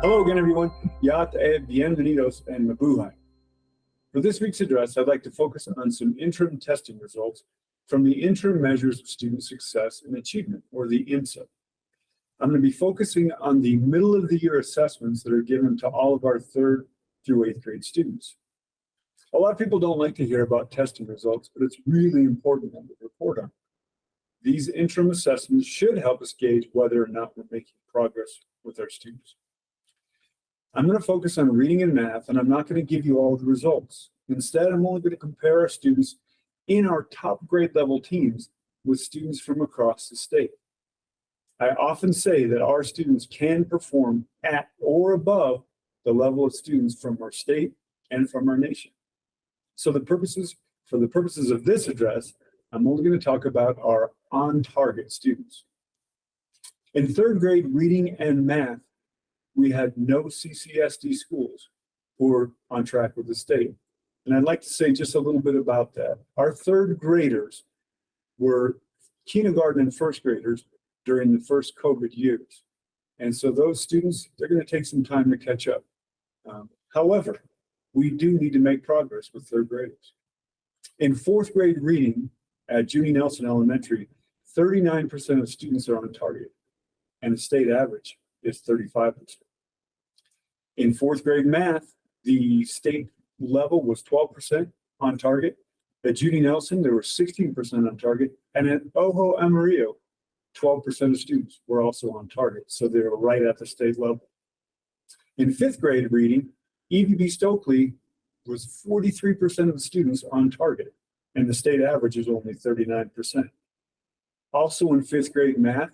Hello again, everyone. Bienvenidos and mabuhay. For this week's address, I'd like to focus on some interim testing results from the Interim Measures of Student Success and Achievement, or the IMSSA. I'm going to be focusing on the middle of the year assessments that are given to all of our 3rd through 8th grade students. A lot of people don't like to hear about testing results, but it's really important that we report on. These interim assessments should help us gauge whether or not we're making progress with our students. I'm going to focus on reading and math, and I'm not going to give you all the results. Instead, I'm only going to compare our students in our top grade level teams with students from across the state. I often say that our students can perform at or above the level of students from our state and from our nation. So for the purposes of this address, I'm only going to talk about our on-target students. In 3rd grade reading and math, we had no CCSD schools who were on track with the state. And I'd like to say just a little bit about that. Our 3rd graders were kindergarten and 1st graders during the first COVID years. And so those students, they're going to take some time to catch up. However, we do need to make progress with 3rd graders. In 4th grade reading at Judy Nelson Elementary, 39% of students are on target, and the state average is 35%. In 4th grade math, the state level was 12% on target. At Judy Nelson, there were 16% on target. And at Ojo Amarillo, 12% of students were also on target. So they were right at the state level. In 5th grade reading, EVB Stokely was 43% of the students on target, and the state average is only 39%. Also in 5th grade math,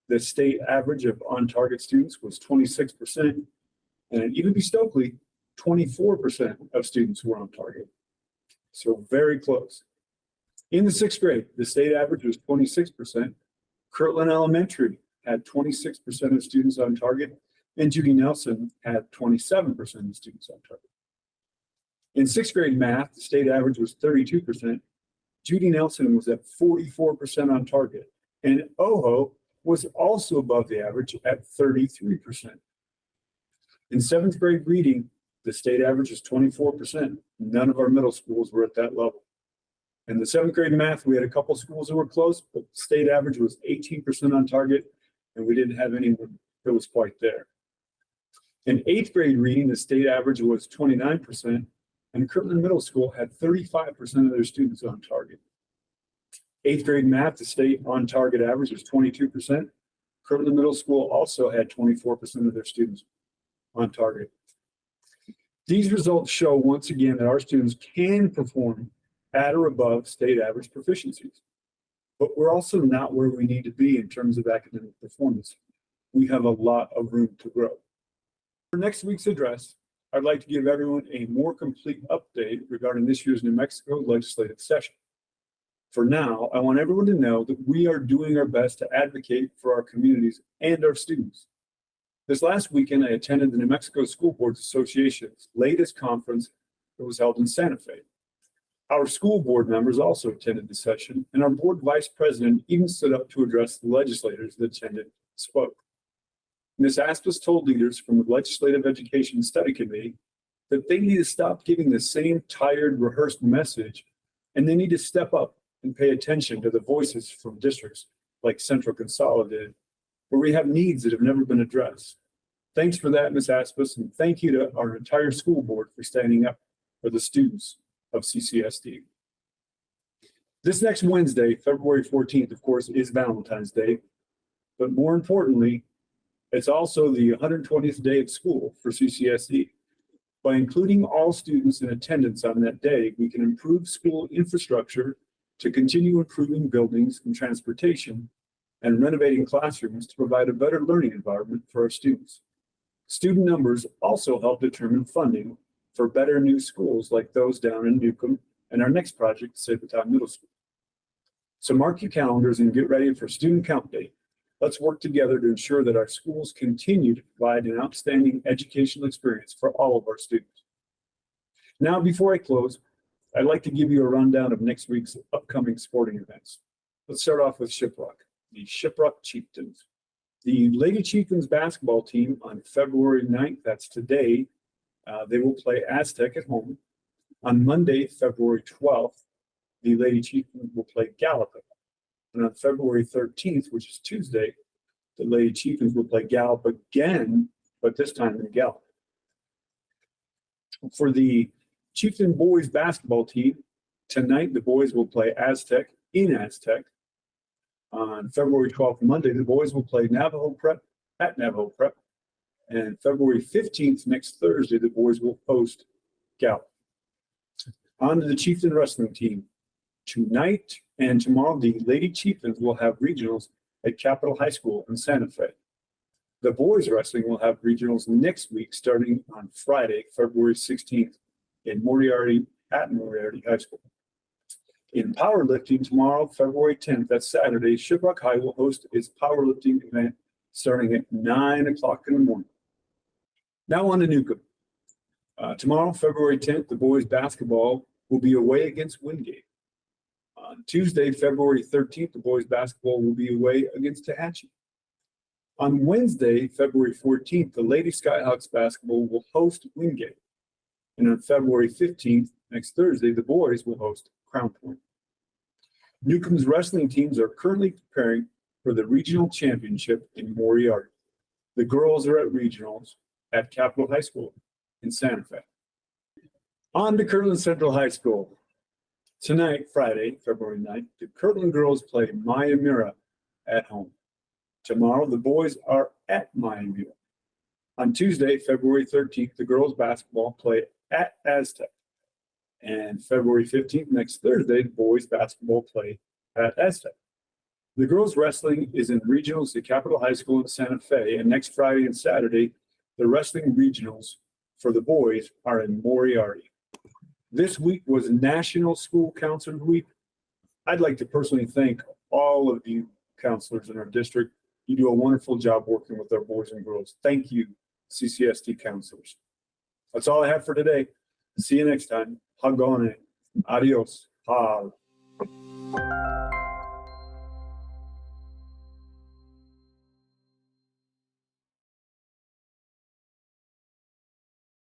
the state average of on-target students was 26%, and at EVB Stokely, 24% of students were on target. So very close. In the 6th grade, the state average was 26%. Kirtland Elementary had 26% of students on target, and Judy Nelson had 27% of students on target. In 6th grade math, the state average was 32%. Judy Nelson was at 44% on target, and Ojo was also above the average at 33%. In 7th grade reading, the state average is 24%. None of our middle schools were at that level. In the 7th grade math, we had a couple schools that were close, but the state average was 18% on target, and we didn't have anyone that was quite there. In 8th grade reading, the state average was 29%, and Kirtland Middle School had 35% of their students on target. 8th grade math, the state on target average was 22%. Kirtland Middle School also had 24% of their students on target. These results show once again that our students can perform at or above state average proficiencies, but we're also not where we need to be in terms of academic performance. We have a lot of room to grow. For next week's address, I'd like to give everyone a more complete update regarding this year's New Mexico legislative session. For now, I want everyone to know that we are doing our best to advocate for our communities and our students. This last weekend, I attended the New Mexico School Boards Association's latest conference that was held in Santa Fe. Our school board members also attended the session, and our board vice president even stood up to address the legislators that attended and spoke. Ms. Aspas told leaders from the Legislative Education Study Committee that they need to stop giving the same tired, rehearsed message, and they need to step up and pay attention to the voices from districts like Central Consolidated, where we have needs that have never been addressed. Thanks for that, Ms. Aspas, and thank you to our entire school board for standing up for the students of CCSD. This next Wednesday, February 14th, of course, is Valentine's Day, but more importantly, it's also the 120th day of school for CCSD. By including all students in attendance on that day, we can improve school infrastructure to continue improving buildings and transportation and renovating classrooms to provide a better learning environment for our students. Student numbers also help determine funding for better new schools like those down in Newcomb and our next project, Sabatown Middle School. So mark your calendars and get ready for Student Count Day. Let's work together to ensure that our schools continue to provide an outstanding educational experience for all of our students. Now, before I close, I'd like to give you a rundown of next week's upcoming sporting events. Let's start off with Shiprock, the Shiprock Chieftains. The Lady Chieftains basketball team on February 9th, that's today, they will play Aztec at home. On Monday, February 12th, the Lady Chieftains will play Gallup at home. And on February 13th, which is Tuesday, the Lady Chieftains will play Gallup again, but this time in Gallup. For the Chieftain boys basketball team, tonight the boys will play Aztec in Aztec. On February 12th, Monday, the boys will play Navajo Prep at Navajo Prep. And February 15th, next Thursday, the boys will host Gallup. On to the Chieftain wrestling team. Tonight and tomorrow, the Lady Chieftains will have regionals at Capitol High School in Santa Fe. The boys wrestling will have regionals next week, starting on Friday, February 16th, in Moriarty at Moriarty High School. In powerlifting, tomorrow, February 10th, that's Saturday, Shiprock High will host its powerlifting event starting at 9 o'clock in the morning. Now on to Newcomb. Tomorrow, February 10th, the boys basketball will be away against Wingate. On Tuesday, February 13th, the boys basketball will be away against Tehatchee. On Wednesday, February 14th, the Lady Skyhawks basketball will host Wingate. And on February 15th, next Thursday, the boys will host Crown Point. Newcomb's wrestling teams are currently preparing for the regional championship in Moriarty. The girls are at regionals at Capitol High School in Santa Fe. On to Kirtland Central High School. Tonight, Friday, February 9th, the Kirtland girls play Maya Mira at home. Tomorrow, the boys are at Maya Mira. On Tuesday, February 13th, the girls basketball play at Aztec. And February 15th, next Thursday, the boys basketball play at Aztec. The girls wrestling is in regionals at Capitol High School in Santa Fe, and next Friday and Saturday, the wrestling regionals for the boys are in Moriarty. This week was National School Counselor Week. I'd like to personally thank all of you counselors in our district. You do a wonderful job working with our boys and girls. Thank you, CCSD counselors. That's all I have for today. See you next time. Hagone. Adios. Ha.